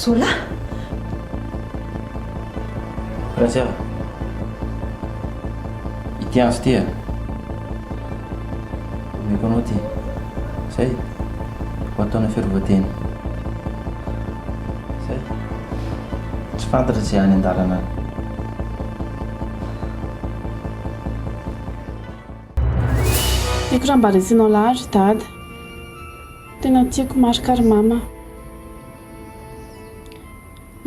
Sola. Raha ity azo ty a meko anao ty zay ho ataona fiarovatena zay tsy fantatra zay any an-dalana any. Eko raha mba resinao lahatra dada, tena tiako marikary mama.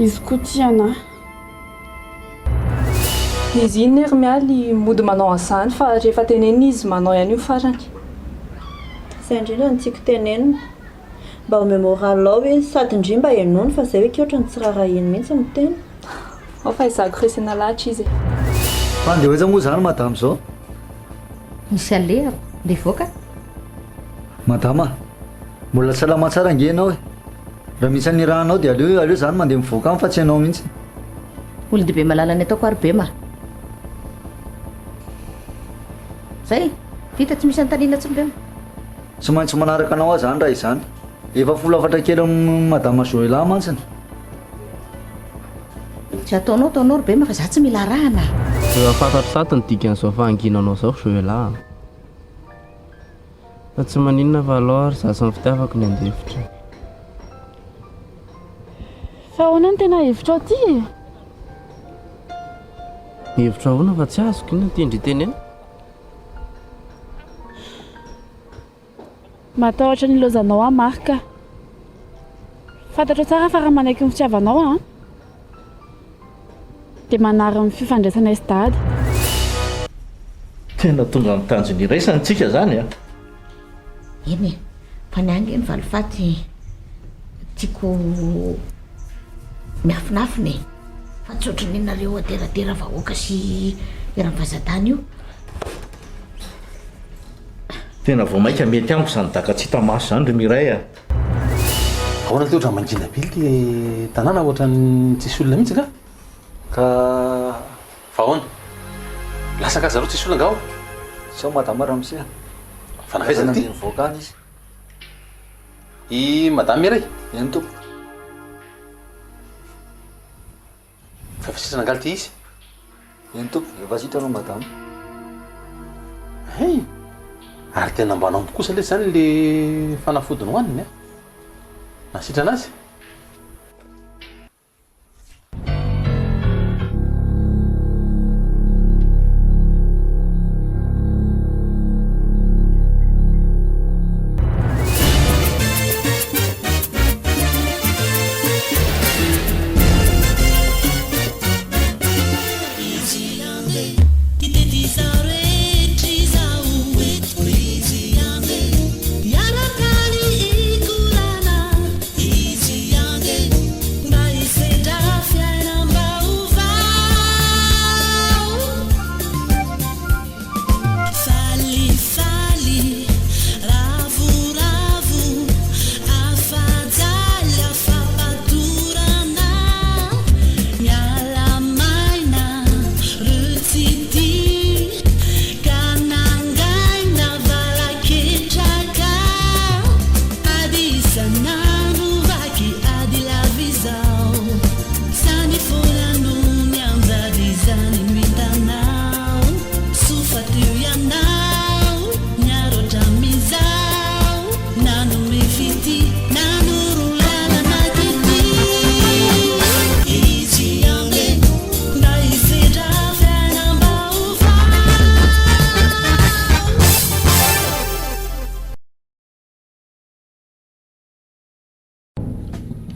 Izy koa tia anahy. Izy iny ery mialy mody manao an'izany fa rehefa teneny izy manao ihany io farany. Izay indrindra no tiako tenenina mba ho mémoralau hoe sady indrimba enony fa zay hoe ke ohatrany tsy raharainy mihitsy ny tena. Ao fa izako resina lahatra izy. Fa andeha hoeza moa zany madama zao. Misy alehako ndeha voaka. Madama, mbola salama tsara ange ianao e. Raha misy ny rahanao dia aleo zany mandeha mivoaka any fa tsy ianao mihitsy. Olon-dehibe mahalala ny ataoko ary be mara. Zay, vita tsy misy antaniana tsy mbeo. Tsy maintsy manaraka anao azy zany raha izany. Efa folafatra kely amin'ny madama Joëla mantsiny. Tsy ataonao taonao be ma fa za tsy mila rahana. Efa fantatro satiny dikan'izao fahanginanao zao Joëla. Fa tsy maninona fa alao ary za sy ny fitiavako ny andefitra. Fa ahoana ny tena hevitra ao ty? Hevitra ahoana fa tsy azoko ina tendry tenena. Matahotra ny lozanao a Marika. Fantatro tsara fa raha manaiky ny fitiavanao a dia manara amin'ny fifandraisana isy dada. Tena tonga amin'ny tanjony iray santsika zany a. Eny e, fa niangy ny valifaty tiako miafinafina e. Fa tsy ohatran'ny nareo ateratera vahoaka sy eram-pazadany io. Tena vao maika mety amiko zany daka tsy hita maso zany ry Iray a. Ahoana te ohatran'ny mangina bily ty tanàna ohatran'ny tsisy olona mihitsy ka? Ka fa ahoana? Lasaka zareo tsisy olona ngao? Sao madama Ramsia. Fanafaizana ty? Mivoaka any izy. I madame Iray? Eny tompo. Fa efa sisa nangaly ty izy? Eny tompo, efa sitanao madama. Hey! Ary tena mba naombo kosa le zany le fanafodiny hoaniny a. Nasitrana azy?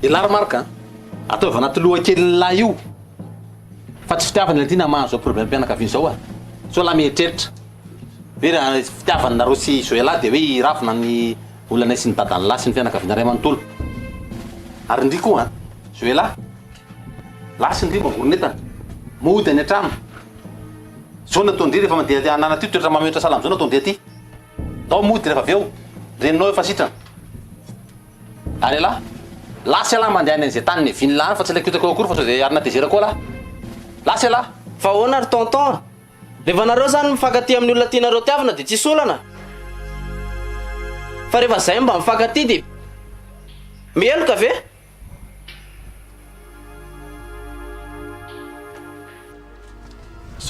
Ilara Marika, ataova anaty loha kely lahy io. Fa tsy fitiavana ty na mahazo problème mpianakaviana zao a. So la mieritreritra. Hoe raha fitiavana nareo sy Joëla dia hoe rafina ny olana sy ny dadany lahy sy ny fianakaviana Iray Manontolo. Ary ndry koa Joëla, lasy ndry mba voronetana. Mody any an-trano. Zao natao ndry rehefa mandeha anana ty toetra mametra salama zao natao ndry aty. Dao mody rehefa avy eo. Reninao efa sitrana. Ary la lasy ala mandeha any an'izay tany vinilany fa tsy ilay kitako akory fa tsy zay arina désira koa la. Lasy ala. Fa ahoana ary tonton? Rehefa nareo zany mifankaty amin'ny olona tianareo tiavana dia tsisy olana. Fa rehefa zay mba mifankaty dia mieloka ve?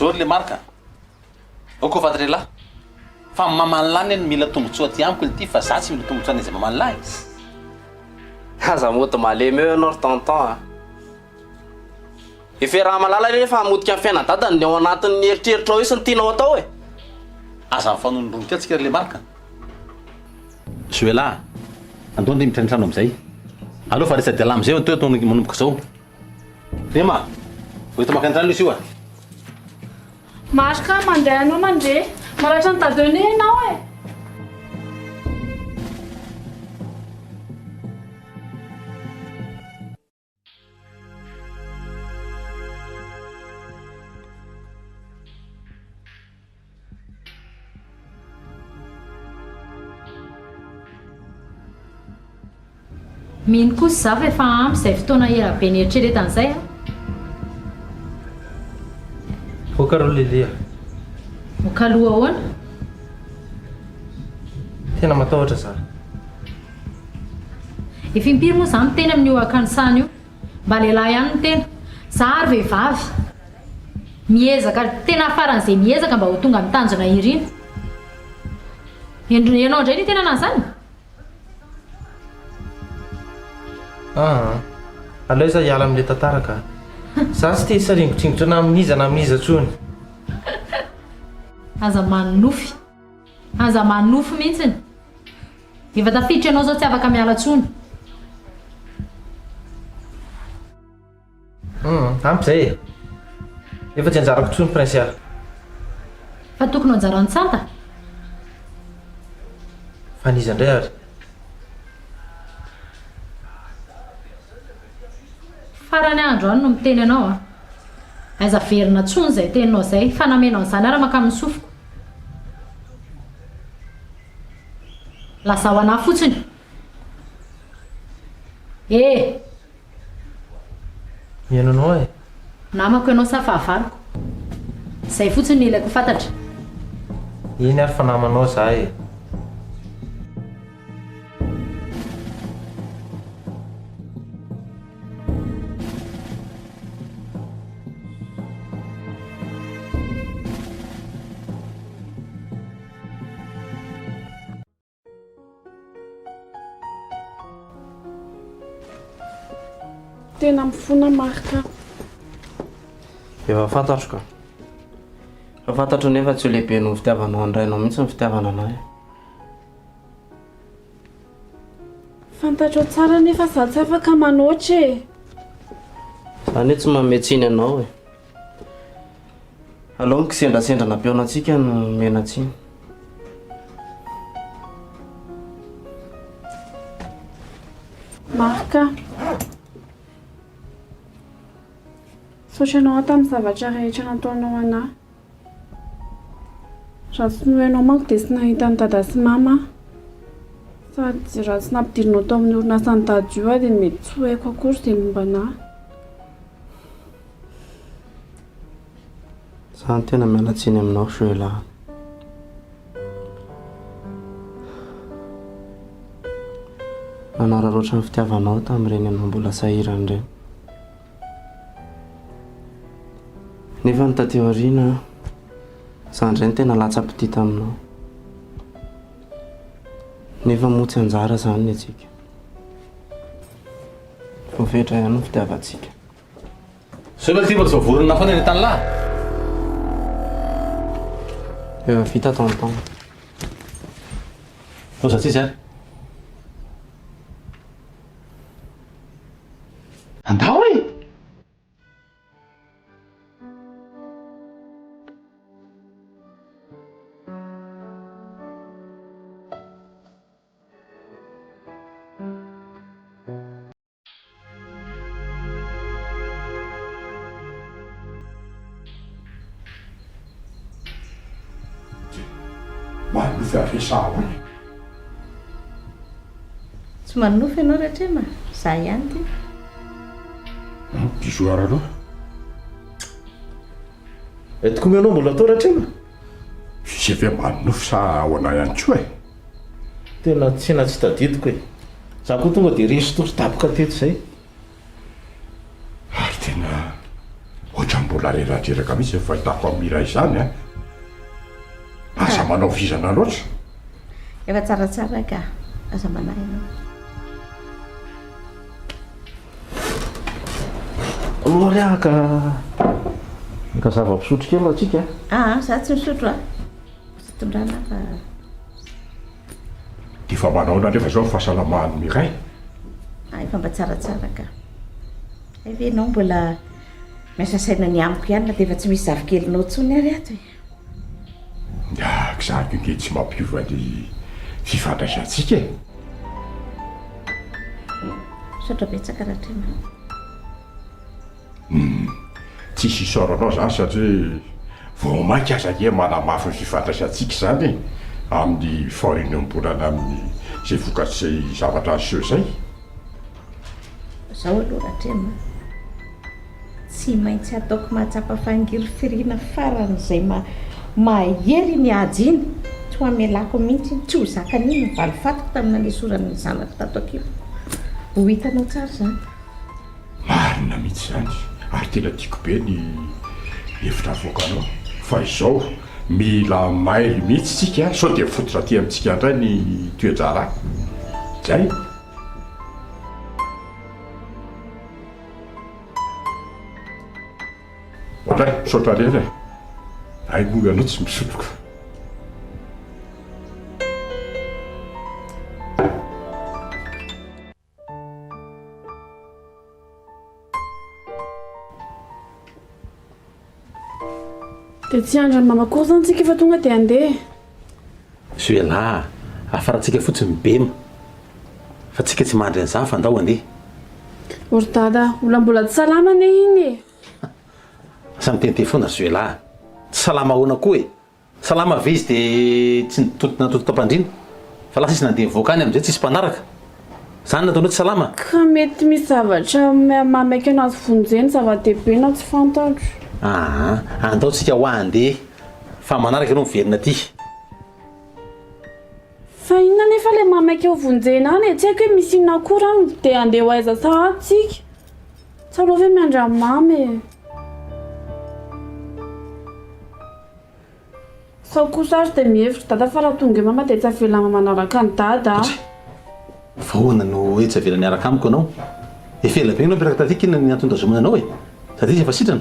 zao le marika oko fatrela fa maman'lany ny mila tombotsoa ty amiko ity fa za tsy mila tombotsoa ny izay maman'lahy aza moto malemy eo ianao ry tonton efa raha malala nefa hamotika amin'ny fiainadadany ny ao anatin'ny eritreritra ao io sy ny tianao atao e aza mifanonondrony ty atsika le marika zoela andony mitranitrano am'izay aleo fa resy diala am'izay to atao manomboka zao rema hoeto makantrano izy io a Marika mandeha anao mandeha maratra ny tadone ianao e mino kosa za fa efa ampy izay fotoana elabe ny eritreretan'izay a vokareo lelia mokaloha ahoana tena matahotra za efa impiry moa za miteny amin'ny io akanosany io mba lehilahy ihany no tena za ary vehivavy miezaka tena faran'izay miezaka mba ho tonga mitanjona irina ianao indray ny tena an'izany aleo iza hiala amin'le tantara ka za tsy te hisaringotringotra na aminiza tsony aza manofy mihitsiny efa tafiditra ianao zao tsy afaka miala tsony ampy zay efa tsy anjarako tsony prince a fa tokony anjarany tsanta fa niza indray ary farany andro any no miteny anao a aiza verina tsony zay teninao zay fa namenao an'izany ara maka amin'ny sofiko lasa ho anahy fotsiny miainanao e namako ianao sa fahavariko zay fotsiny ilaiko fantatra iny ary fanamanao za e tena mifona Marika efa fantatro ka fa fantatro nefa tsy ho lehibe no fitiavanao andrainao mihitsy ny fitiavana anahy fantatro tsara nefa za tsy afaka manoatra e zany hoe tsy mametsiny anao e aleo mikisendrasendra nampiona antsika no menatsiny Marika saotra anao tamin'ny zavatra rehetra nataonao anahy raha tsy noho ianao manko dia tsy nahita ny dada sy mama sady raha tsy nampidirinao tao amin'ny orinasany tady io aho dia mety tsy ho haiko akory izay momba anahy za ny tena mialatsiny aminao soela nanararoatra ny fitiavanao tamin'ireny anao mbola sahirany ireny nefa ny tateo ariana zany ireny tena latsa-pity taminao nefa motsy anjara zany ny atsika voafetra ihany ny fitiavantsika soela ty mbola voavorona foana ny tany lahy efa vita tonton oza tsy zany andao e manofy afesahony tsy manofy ianao rehetrema za ihany ty pisoara aloha etoko mianao mbola atao rahatrema fisy efa manofy sa ao ana ihany koa e tena tsena tsy tadidiko e za koa tonga dia resy tory tapoka teto izay ary tena ohatra mbola reratreraka mihitsy ny fahitako amin'ny Iray izany a. Aza manao vizana loatra. Efa tsaratsara ka, aza manahy ianao. Moriaka ka zava-pisotro kely atsika. Za tsy misotro a. Tsy tondrana fa Dia fa manaona nefa zao ny fahasalaman'ny Iray. efa mba tsaratsara ka. Ve ianao mbola miasa saina ny amiko ihany na dia efa tsy misy zavikelinao intsony ary ato e. Zany nge tsy mampiova ny fifandraisantsika e. Misaotra betsaka rahatrena. Tsisy isaoranao zany satria vao mainka aza nge manamafy ny fifandraisantsika zany e, amin'ny faharenim-bolana amin'ny izay vokatr'izay zavatra aseho izay. Zao aloha rahatrena, tsy maintsy ataoko mahatsapa fangiry firiana faran'izay mahery ny ady iny. Tsy ho amelako mihitsy, tsy ho zakan'iny ny valifatiko tamina lesorany zanako tato akeo. Ho hitanao tsara zany. Marina mihitsy zany, ary tena tiako be ny hevitra avoakanao. Fa izao mila maily mihitsy tsika, sao dia fototra aty amintsika indray ny toejara. Zay. Olay, misaotra reny e. Ay moa ianao tsy misotroka. Dia tsy andra ny mamakory zany tsika fa tonga dia andeha. Zoelahy, afaratsika fotsiny bema. Fa tsika tsy mandry an'izany fa andao andeha. Ory dada, mbola tsy salama ane iny e. Asa mitente foana Zoelahy. Tsy salama ahoana koa e. Salama ve izy dia tsy natoto tampandrina. Fa lasa izy nandeha mivoaka any amin'izay tsisy mpanaraka. Zany nataonao tsy salama. Ka mety misy zavatra mamaiky anazy vonjeny, zava-dehibe na tsy fantatro. Andao tsika ho andeha. Fa manaraka ianao miverina aty. Fa inona nefa ilay mamaiky ao vonjena any e, tsy haiko hoe misy inona akory any dia andeha ho aiza sa tsika. Tsy aleo ve miandra mamy e. Sao kosa ary dia mihevitra dada fa raha tonga mama dia tsy avelama manaraka ny dada. Fa hoana no hoe tsy avela niaraka amiko anao. Efa ela be ianao miaraka tatika inona ny antondrazomana anao e. Sady izy efa sitrana.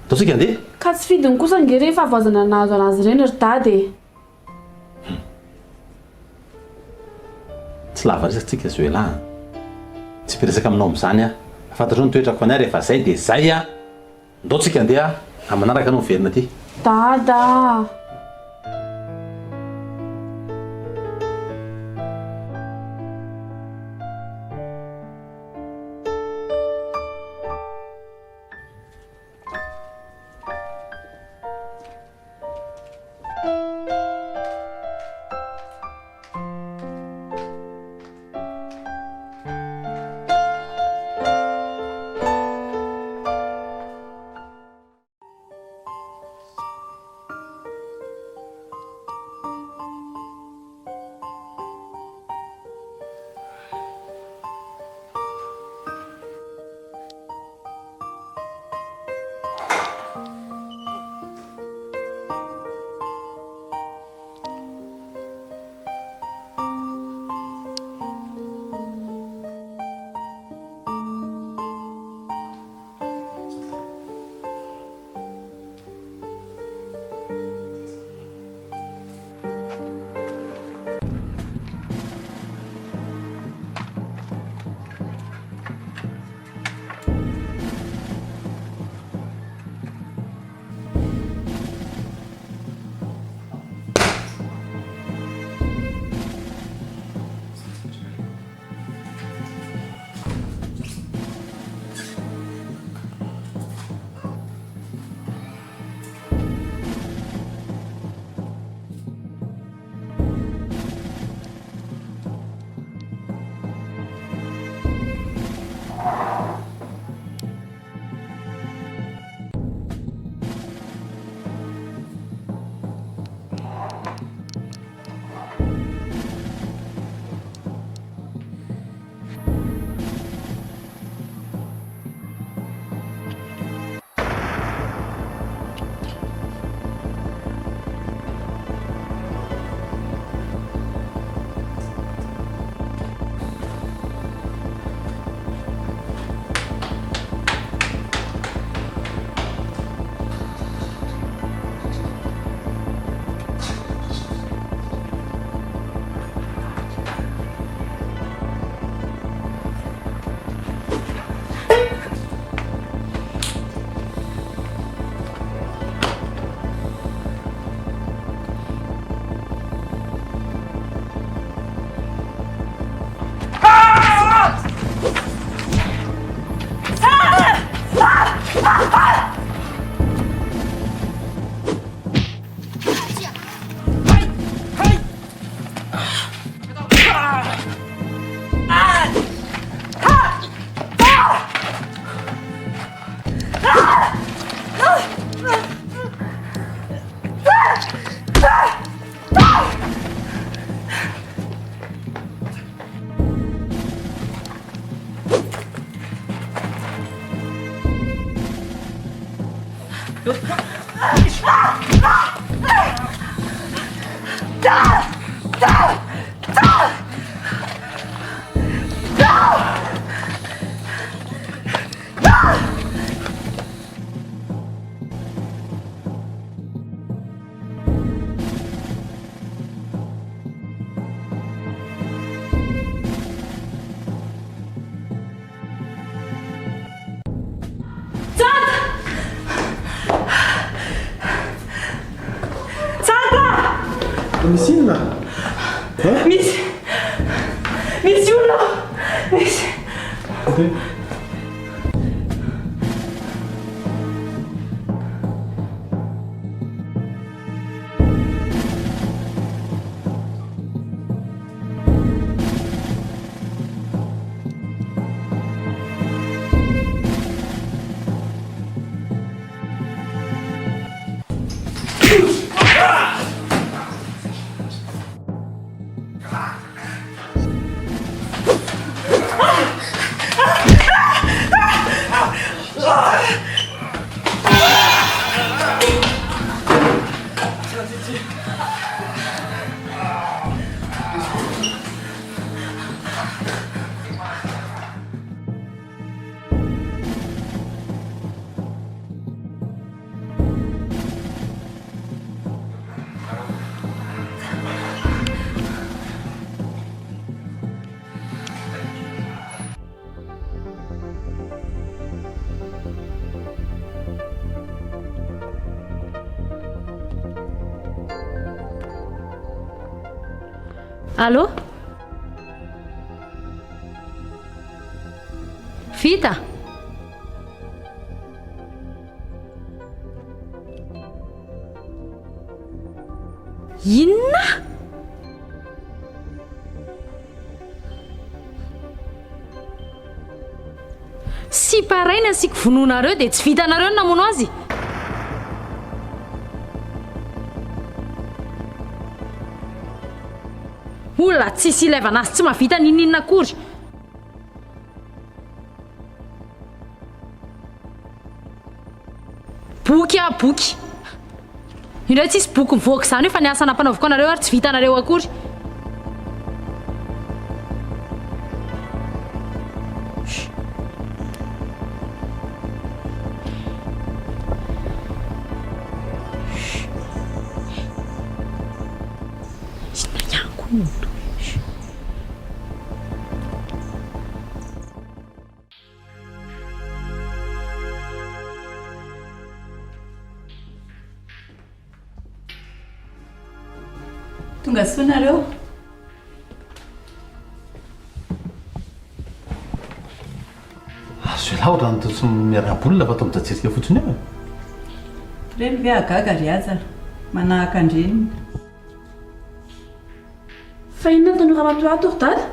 Atao tsika andeha. Ka tsy fidiny kosa nge rehefa avoazana nahazo anazy ireny ry dada e. Tsy lava resaka tsika Zoelahy. Tsy mpiresaka aminao amin'izany a. Fantatrao ny toetrako any ary efa zay dia zay a. Andao tsika andeha manaraka anao miverina aty. Dada. Misy inona? Misy olona! Misy! Allô? Vita? Inona? Sy paraina asiko vononareo dia tsy vitanareo ny namono azy. Olona tsisy ilaivana azy tsy mahavita ninina akory. Boky boky. Indray tsisy boky mivoaka izany hoe fa niasa nampanaoviko anareo ary tsy vitanareo akory. Tonga soanareo. Azo laotra ny tsy miarabolona fa mijajerika fotsiny eo. Reny ve agaga ry aza manahaka andreny. Fa inona tano raha matoato ry dada?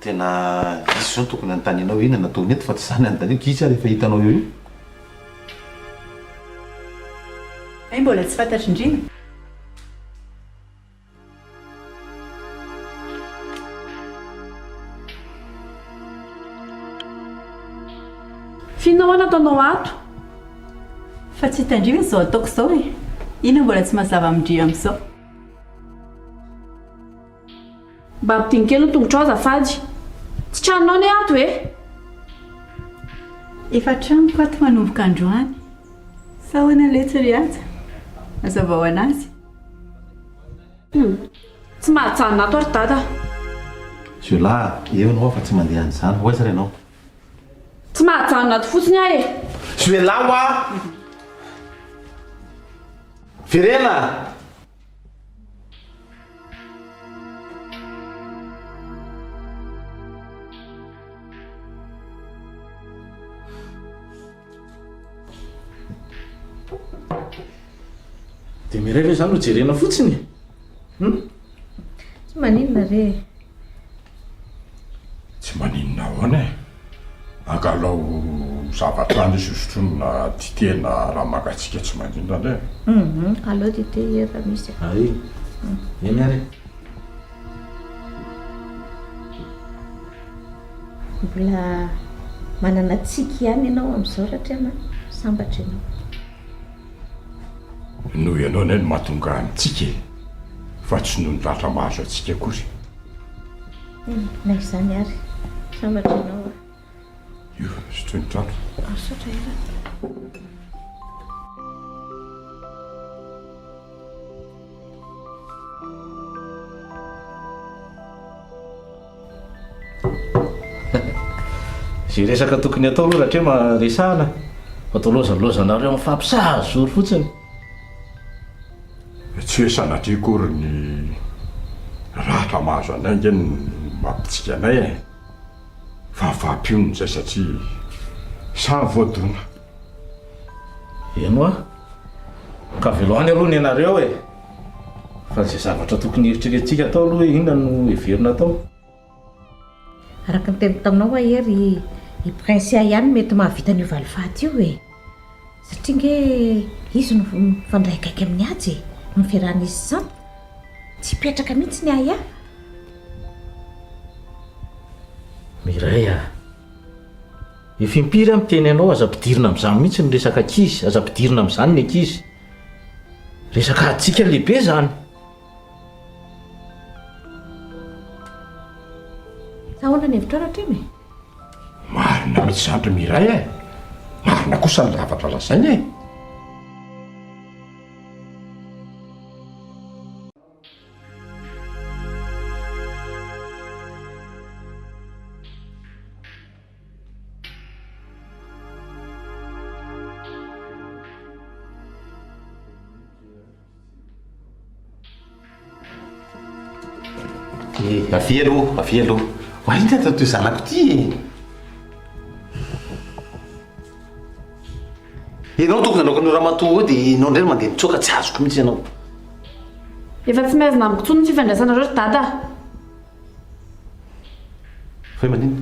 Tena izy zao tokony anontanianao hoe inona nataony eto fa tsy zany anontaniana kisa rehefa hitanao eo io. Ay mbola tsy fantatry indrina. Fihinao nataonao ato? Fa tsy tandrina izao ataoko izao e. Ina mbola tsy mazava amindrio amin'izao. Mba ampidiany kely ny tongotra ao azafady. Tsy tranonao ny ato e? Efa tranoko ato manomboka androany. Sahoana letsy ry aza. Mazava ho anazy. Tsy mahajanona ato ary dada. Zolahy, eo anao fa tsy mandeha an'izany. Hoaiza ianao? Tsy mahajanona ato fotsiny aho e. Zolahy hoa! Verena! dia miray ve izany ho jerena fotsiny tsy maninona re tsy maninona ahoana e angalao zavatra any sosotronona ditena raha magatsika tsy maninona ndray aleo dite raha misy ay eny ary mbola manana tsiky ihany ianao amin'izao rahatrana sambatra ianao noho ianao nay no mahatonga amintsika fa tsy noho ny latra mahazo atsika akory na izany ary sambatra ianao io sotroinitrano asotra era zay resaka tokony atao aloha rahatrea maresahana fatao lozanlozanareo mifampisahazo zory fotsiny tsy hoe sanatria kory ny rahatra mahazo anay ngeny mampitsika anay e fa fampionony zay satria samy voadona eno a ka veloany aloha ny anareo e fa zay zavatra tokony heritreretintsika atao aloha hoe inona no heverina atao araka ny teny taminao hoa ery i prince ihany mety mahavita ny valifahty io e satria nge izy no fandraikaiky amin'ny ady no fiarahana izy zany tsy hipetraka mihitsy ny aya miray a ifimpiry am'teny ianao aza-pidirina amin'izany mihitsy ny resaka ankizy aza-pidirina amin'izany ny ankizy resaka atsika lehibe zany sahoana ny hevitra rahatremy marina mitsy zandry miray e marina kosa ny zavatra lazainy e avy aloha hoainona tatao zanako ty ianao tokony anaoko ny ramatoa eo dia inao indray no mandeha mitsoaka tsy azoko mihitsy ianao efa tsy maizina amiko tsony ny fifandraisanareo ry dada fa manina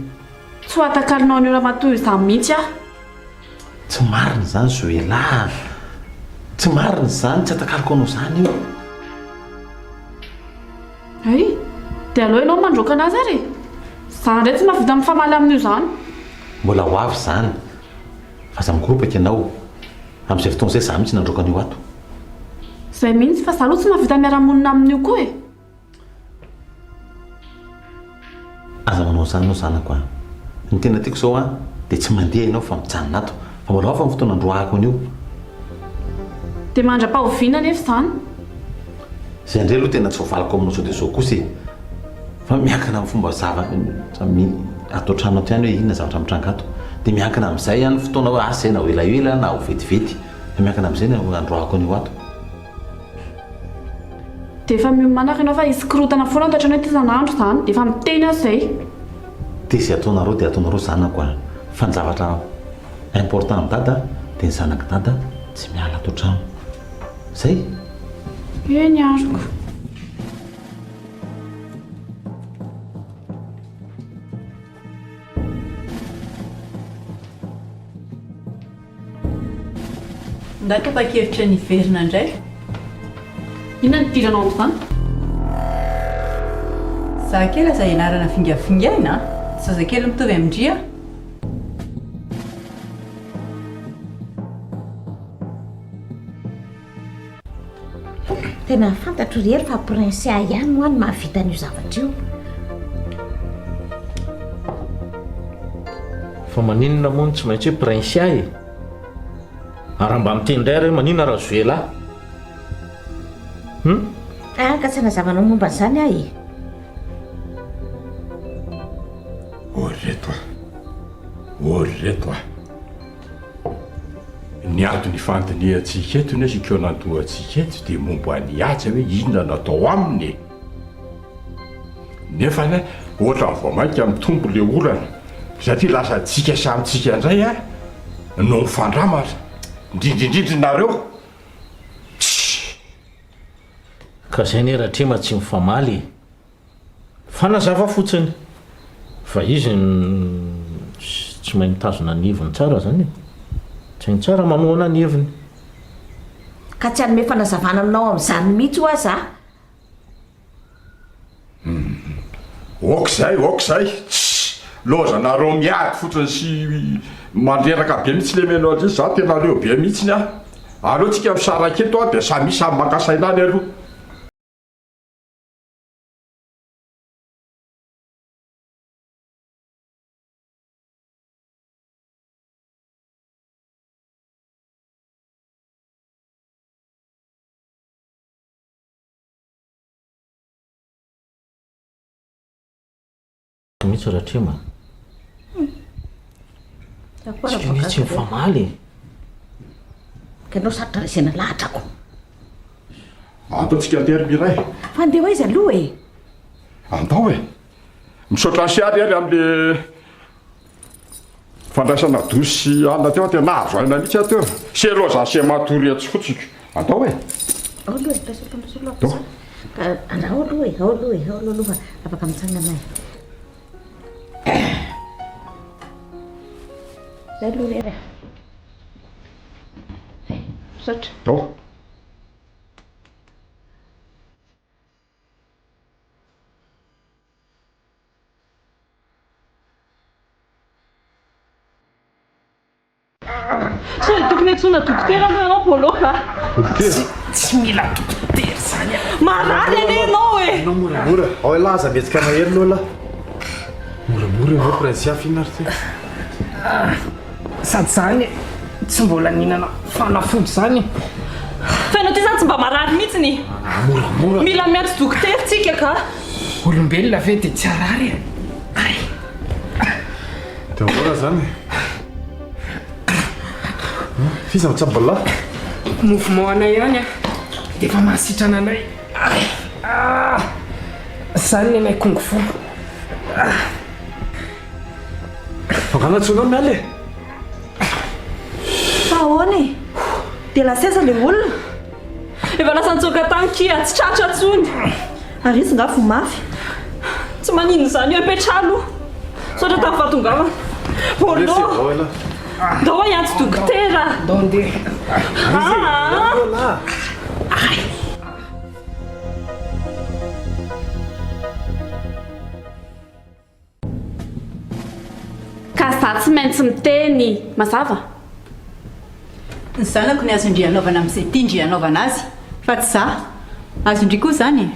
tsy ho atakalinao an'io ramatoa izany mihitsy ah tsy marina zany zoela tsy marina zany tsy atakaliko anao zany io ay dia aloha ianao mandroaka anazy ary zany ndray tsy mahavita mifamaly amin'io zany mbola ho avy zany fa za migoropaka ianao amin'izay fotoana izay za mihitsy nandroaka an'io ato izay mihitsy fa za aloha tsy mahavita miara-monina amin'io koa e aza manao zany anao zanako a ny tena tiako zao a dia tsy mandeha ianao fa mijanona ato fa mbola afa ny fotoana androahako an'io dia mandra-pahoviana nefa zany zay indray aloha tena tsy voavaliko aminao sao dia zao kosa e fa miankina amin'ny fomba atao trano ato ihany hoe inona zavatra mitranga ato dia miankina amin'izay ihany fotoana hoe asa na ho elaela na ho vetivety fa miankina amin'izay no androahako an'io ato dia efa miomanaka ianao fa isy-kirotana foana ny toetrany hoe ty sanandro zany dia efa miteny aho izay dia izay ataonareo dia ataonareo zanako a fa ny zavatra important amin'ny dada dia ny zanaka dada tsy miala ato trano zay eny aroko ndaka pakevitra ny verina indray inona ny piranao amin'izany za kely aza ianarana vingavingaina zaza kely mitovy amindria tena fantatro rery fa prince ihany no any mahavita an'io zavatra io fa maninona moa tsy maintsy hoe prince e ary mba miteny indray re maninona raha zoela ka tsy nazavanao momba n'izany ahy oreto a ny antony fandiniantsika eto ny sikeo nantoantsika eto dia momba niatsa hoe inona natao aminy nefa ny ohatra ny voamaika mitombo le olana satria lasa tsika samytsika indray a no mifandramana indrindrindrindrinareo ka zay ny ratrema tsy mifamaly fanazava fotsiny fa izy tsy mahay mitazona nivony tsara zany tsy ny tsara manoana nivony ka tsy anome fanazavana aminao amin'izany mihitsy ho aza okzay lozanareo miady fotsiny sy mandreraka be mihitsy le menao azy za tena leo be mihitsiny aleotsika misaraketo dia samy samy makasainany aloha mihitsy ratrema tsy mifamaly ka anao sarotra raisena lahatrako ataontsika antery Iray fa andeha ho izy aloha e andao misaotra ny siary ary amin'le fandraisana dosy anona teo tena nahazo aina mihitsy ateo se loza se matory atsy fotsika andao ao aloha e ka andao aloha afaka mitsangana zay aloha rery misaotra tokony antsona dokotera anao boloka tsy mila dokotera zany marary ane anao e anao moramora ao laza metsika maheriny ola moramora anao prince afinary ty sady zany tsy mbola nihinana fanafody zany fa ianao ty zany tsy mba marary mihitsiny moramora mila miantso dokotera tsika ka olombelona ve dia tsy arary dia ora zany fisa mitsabola mouvement anay ihany dia efa mahasitrana anay zany ny anay kongo fo fanganatsoanao mialy fa ahoany dia laseza le olona efa lasa nitsoka tankia tsy tratra ntsony ary izy ngafo mafy tsy manino zany eo ipetralo sotra tamin'ny fatongavana bolo dao iantso dokotera ka za tsy maintsy miteny mazava ny zanako ny azondria anaovana amin'izay tiandria anaovana azy fa tsy za azondria koa zany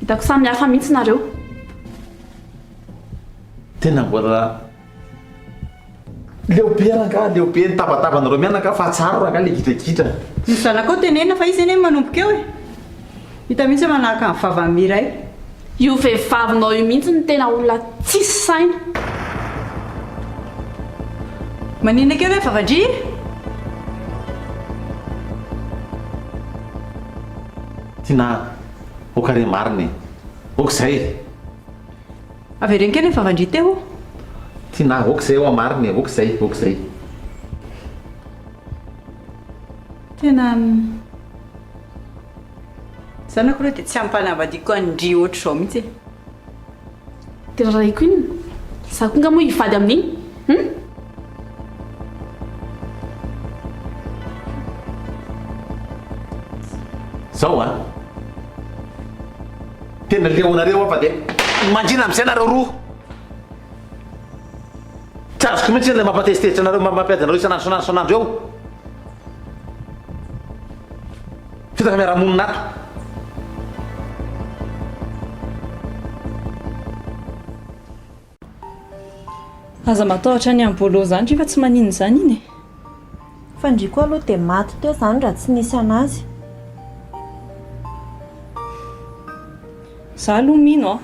hitako samy hafa mihitsy nareo tena mbola leobe ranga leobe ny tabatabanareo mianaka fa tsaro ranga le gidragidra ny zanako tenena fa izy eny manomboka eo e hita mihitsy manahaka ny vava amin'ny Iray io vehivavinao io mihitsy ny tena olona tsisy saina manina keo hoe vavandria tiana okare mariny okizay averen'ny keny hoe vavandria teo tiana okizay eo amariny okizay tena zanako reo dia tsy ampanavadiko andria ohatr' izao mihitsy dia raha raiko iny za konga moa hivady amin'iny zao tena leonareo fa dia mandrina amin'izay nareo roa tsy azoko mihitsy le mampatesitesitra anareo mampiady anareo isanandro eo fitaka miara-monina ato aza matahotra ny ambolo zany rehefa tsy manino zany iny fa ndry koa aloha dia maty teo zany raha tsy nisy anazy za aloha mino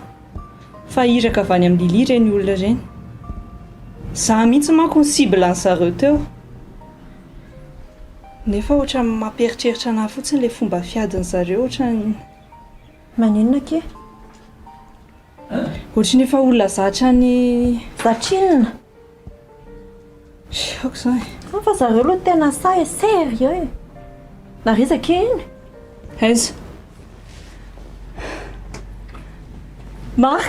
fa iraka avy any amin'ny lili ireny olona ireny za mihitsy manko ny cible ny zareo teo nefa ohatra mampieritreritra anahy fotsiny le fomba fiadiny zareo ohatra maninona ke ohatra nefa olona zatra ny zatrinona aoko zany fa zareo aloha tena sa e sérieux e narizake iny Aiza? Marc!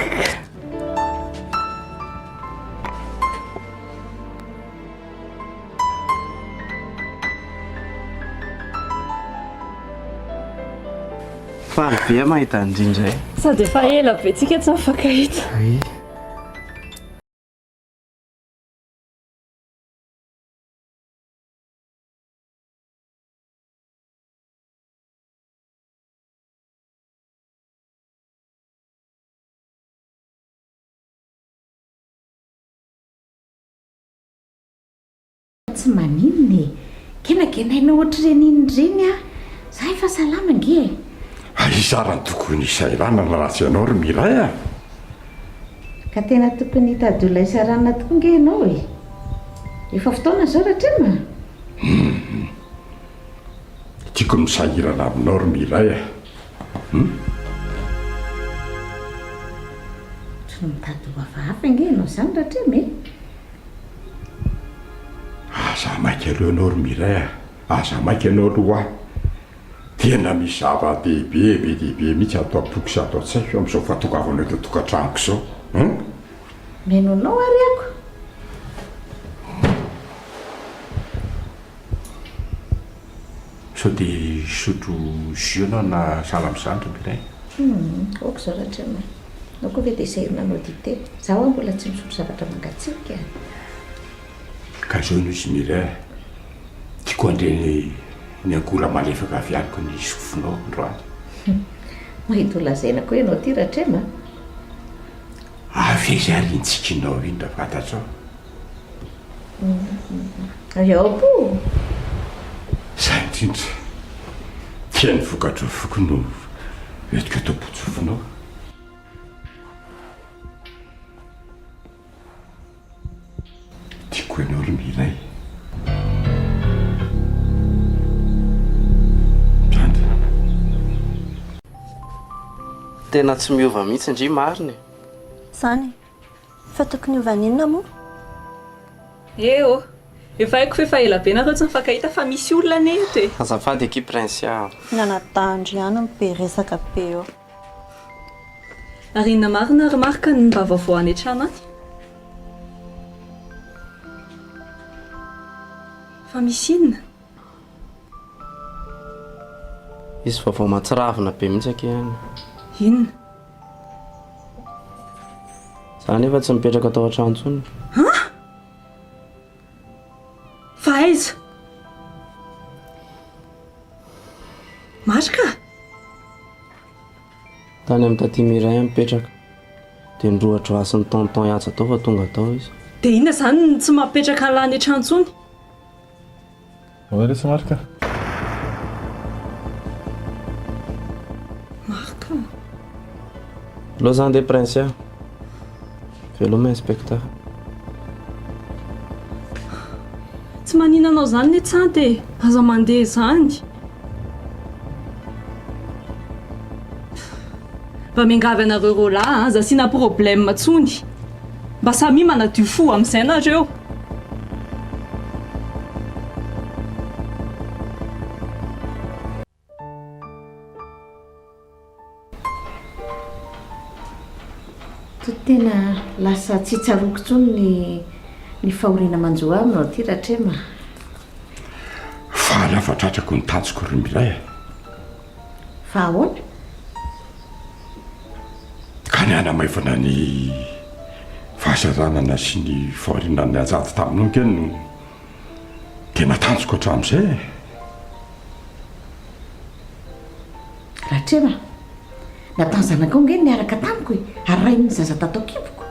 Faly be mahita indrindray. Sady efa ela be tsika tsy mifankahita. Tsy maninona e. Kenakenaina ohatran'iny reny a. Za efa salama nge. Izarany tokony isairana na ratsy ianao ry Miray a. Ka tena tokony hitady olona isarana tokoa nge ianao e. Efa fotoana zao ratrema. Tiako misahirana aminao ry Miray a. Tsy mitady hoavahafa nge ianao zany ratrema e. Aza maika aloha ianao ry Miray a. Aza maika ianao aloha aho. Tena misy zava-dehibe be dehibe mihitsy atao apoky sy atao tsaiko amin'izao fahatokavana eto tokantranoko izao. Menonao ary ako. Sao dia sotro jus ianao na salamizany ry Miray? Aoko zao ratrema. Nao koa ve dia sahirina anao dite. Zaho mbola tsy misotro zavatra mangatsiaka. Ka izao no izy Miray. Tiako andreny ny ankora malefaka avy aniko ny sofinao androany. Mahita olazaina koa ianao ty ratrema. Avy ary intsikinao iny raha fantatrao. Ao po. Zay indrindra. Tiany vokatra foko no entiko atao potsofinao. Tiako ianao ry Miray. Tena tsy miova mihitsy ndry mariny. Zany, fa tokony hovaninona moa? Eo, efa haiko fa efa ela be nareo tsy mifankahita fa misy olona neto e. Azafady eky Prinsia. Nanatandriana be resaka be eo. Ary inona marina ry Marika ny mba vaovao any an-trano any? Fa misy inona? Izy vaovao matsiravina be mihitsy aky ihany. Inona? Za nefa tsy mipetraka tao an-trano intsony. Fa aiza? Marika? Tany amin'ny taty Miray mipetraka. Dia nydroadroasiny tonton hiatsa tao fa tonga tao izy. Dia inona zany ny tsy mampipetraka an'lany an-trano intsony? Resy Marika. Marika. Lo zany dia Prinsia. Veloma inspecteur. Tsy maninanao zany ny tsante, aza mandeha zany. Mba miangavy anareo roalahy, aza sina problème tsony. Mba samy manadio fo amin'izay nareo. Tena lasa tsy tsaroko intsony ny fahoriana manjoa aminao ty ratrema. Fa lafatratrako ny tanjoko ry Miray. Fa ahoana? Ka ny hanamaivana ny fahasaranana sy ny fahoriana ny ajady taminao keny no tena tanjoko hatramin'izay. Ratrema, nataony zanakao nge niaraka tamiko e, ary ray ny zaza tato kiboko.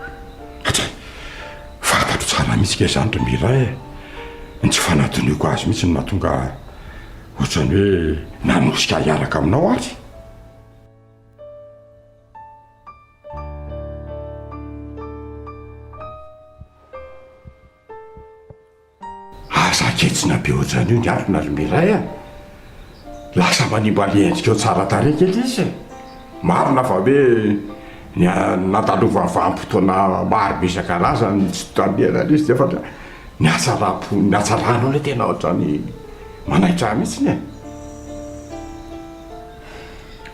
Fantatro tsara mihitsy ke zany ry Miray. Ny tsy fanadiniko azy mihitsy no mahatonga ohatrany hoe nanosika hiaraka aminao azy. Aza ketsina be ohatrany io niarina ry Miray a. Lasa manimba liendrika eo tsara tarehy kely izy. Marina fa hoe natalova vanim-potoana maro be isan-karazany tsy tanera izy dia fa ny atsaranao ilay tena ohatrany manaitra mihitsy e.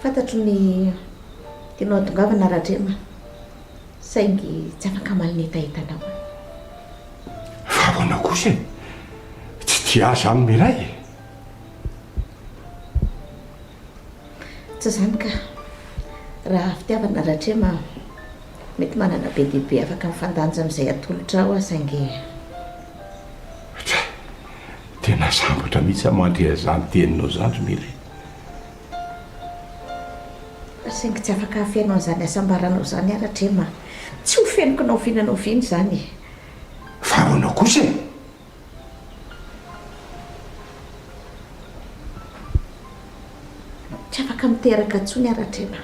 fantatro ny tianao tongavana rahatrema saingy tsy afaka malinetahitanao. Fa ahoana kosa e? Tsy tia azy aminy Iray. Tsy zany ka raha fitiavana rahatrema mety manana be dehibe afaka mifandanja amin'izay atolotra aho saingy tena sambatra mihitsy mandrea zany teninao zany Iray. saingy tsy afaka hafianao an'izany asambaranao zany rahatrema tsy ho fenoko nao fihinanao viny zany. Fa ahoana kosa e? Tsy afaka miteraka ntsony rahatrema.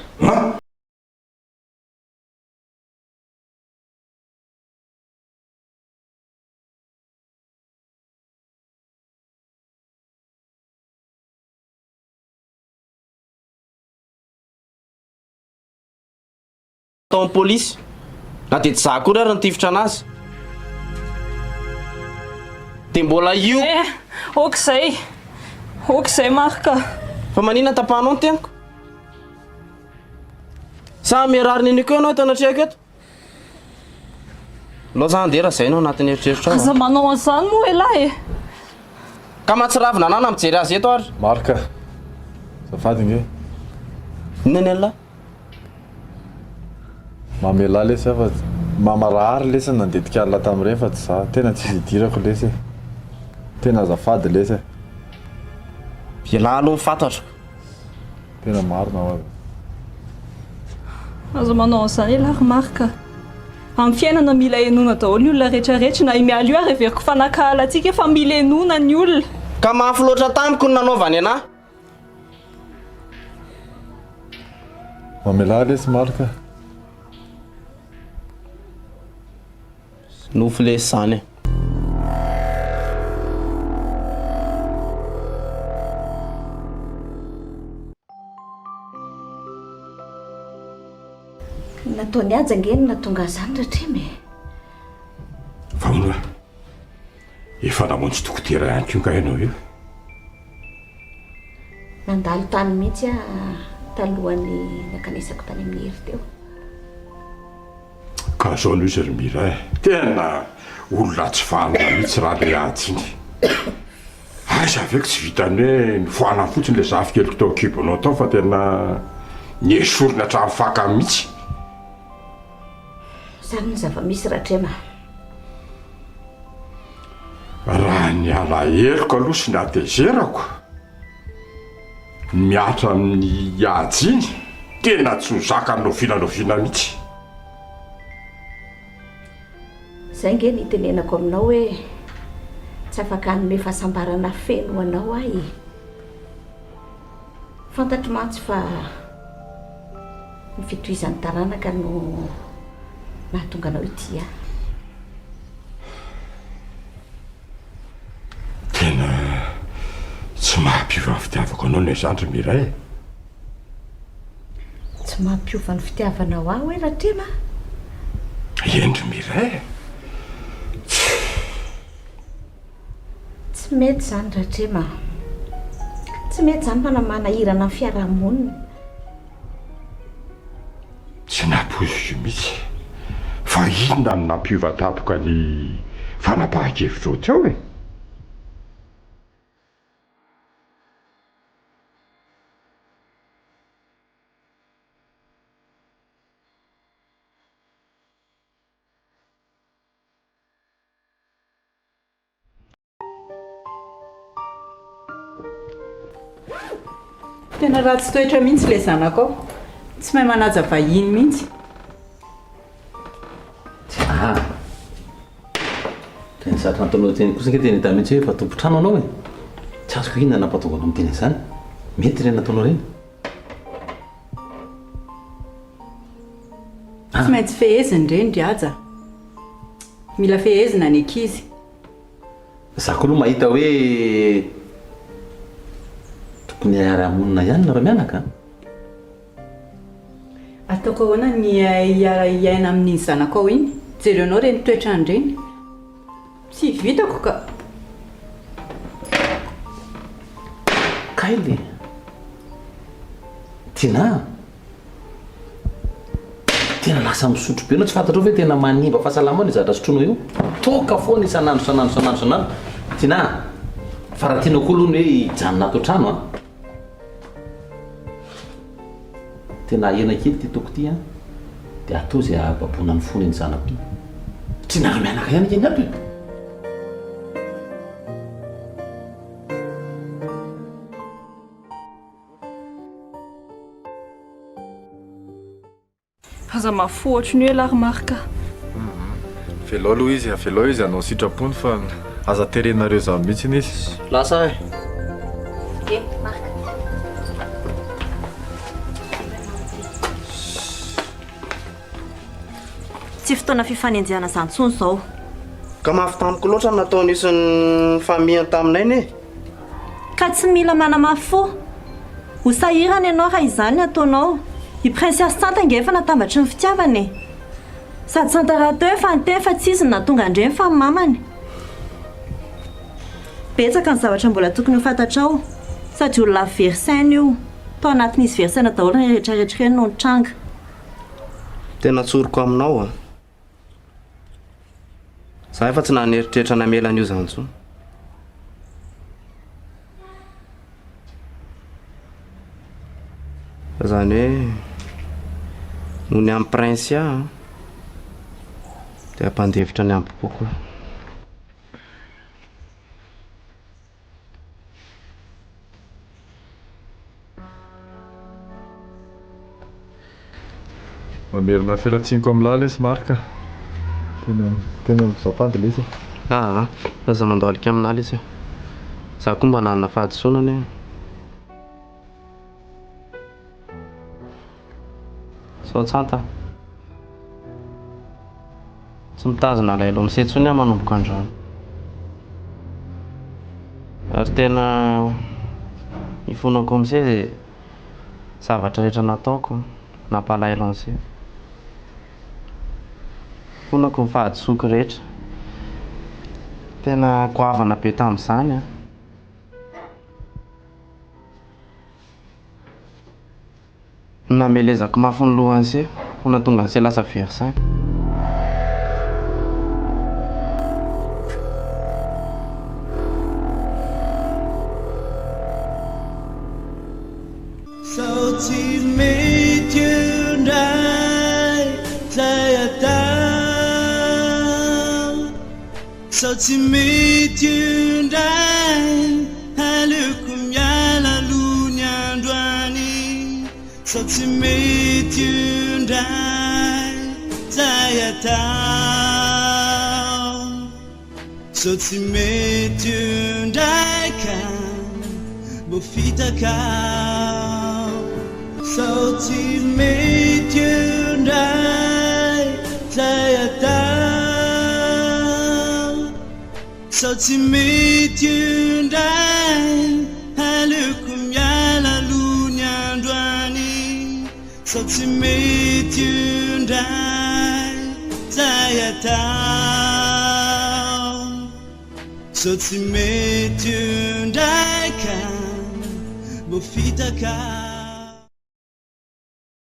Tao amin'ny polisy na dia tsy za koa ary nitifitra anazy dia mbola io okizay marika fa manina tapahanao ny tenako sa miarariny aniko ianao eto anatrehako eto loza andera zay anao anatin'ny eritreritra aza manao an'izany moa elahy e ka mahatsiravina anana mijery azy eto ary marika zafady nge inona ny lahy mamela lesy fa mamarahary lesy nandetika alina tamin'ireny fa tsy za tena tsy idirako lesy tena azafady lesy ialahy aloha mifantatro tena marina avy aza manao an'izany elahy marika amin'ny fiainana mila enona daholo ny olona rehetrarehetra na imialy io ary everiko fanakahala antsika fa mila enona ny olona ka mafy loatra tamiko ny nanaovany anahy mamela lesy marika nofo lesy zany nataony aja ngeny natonga zany rahatrema fa moa efa namonjy dokotera ihany koa ka ianao io nandalo tany mihitsy a talohany nakanesako tany amin'ny hery teo ka zao no izy Iray tena olona tsy fanina mihitsy raha le atsiny aza aveko tsy vitany hoe nifoana fotsiny le zafy keliko tao kibonao tao fa tena niesorina hatramin'ny faka mihitsy zany ny zava-misy rahatrema raha ny alahelo aloha sy ny atezerako miatra amin'ny ajiny tena tsy ho zaka novinanoviana mihitsy zay nge nitenenako aminao hoe tsy afaka hanome fahasambarana feno anao ahy fantatro mantsy fa ny fitohizan'ny taranaka no nahatonga anao ity tena tsy mahampiova ny fitiavako anao ny zandry Iray tsy mampiova ny fitiavanao aho hoe rahatrema endry Iray tsy mety zany rahatrema tsy mety zany manamahirana ny fiarahamonina tsy nampoiziko mihitsy fa inona no nampiova tapoka ny fanapahan-kevitra oatra ao e tena raha tsy toetra mihitsy ilay zanako ao tsy mahay manaja vahiny mihitsy tena satra nataonao teny kosa nge teny da mihitsy hoe fa tompotrano anao e tsy azoko inona nampatonga anao miteny izany mety reny nataonao reny tsy maintsy feheziny reny ry aja mila fehezina ny ankizy za koa aloha mahita hoe tokony ara-monina ihany nareo mianaka ataoko ahoana ny iaina amin'iny zanako ao iny jerenao reny toetrany reny tsy vitako ka kaily tena lasa misotro be anao tsy fantatrao hoe tena manimba fahasalamana izatra sotroanao io toka foana isanandro tena fa raha tianao koa aloha ny hoe hijanona ato trano a tena ena kely ty toko ty a dia atao zay ababoana ny fony ny zanako tsy nary mianaka ihany keny aby aza mafo ohatry ny hoe larimarika velao aloha izy velao izy anao sitrapony fa aza terenareo za mihitsiny izy lasa e tsy fotoana fifanenjehana zantsony zao ka mafitamiko loatra nataony isin'ny famille taminay ne ka tsy mila manamafy fo ho sahirana ianao raha izany ataonao i princesse Tanta ngefa natambatry ny fitiavany sady Tantara teo efa nyteny fa tsy izy ny natonga andreny fa mamany betsaka ny zavatra mbola tokony ho fantatrao sady olona versainy io tao anatin'izy versaina daholo ny rehetrarehetra reny no nitranga tena tsoroko aminao a za efa tsy naneritreritra namelan'io zantsony zany hoe no ny amin'ny prince a dia ampandevitra ny ampy kokoa mamerina felatsiniko amin'ny lala izy marika tena mizaofandy lesy aza mandalika aminaly izy za koa mba nanana fahadisoanany sao Tsanta tsy mitazona lailo misetsony a manomboka andrano ary tena ifonako am'izay zavatra rehetra nataoko nampalailo an'izay fonako mifahadisoako rehetra tena goavana be tamin'izany a namelezako mafy ny lohan'izay ho natonga an'izay lasa versainy sao tsy mety ndray zay atao sao tsy mety ndray aleoko miala lohany androany sao tsy mety ndray zay atao sao tsy mety ndray ka mbo fitaka sao tsy mety ndray zay atao sao tsy mety ndray aleoko miala lohany androany sao tsy mety ndray zay atao sao tsy mety ndray ka mbo fitaka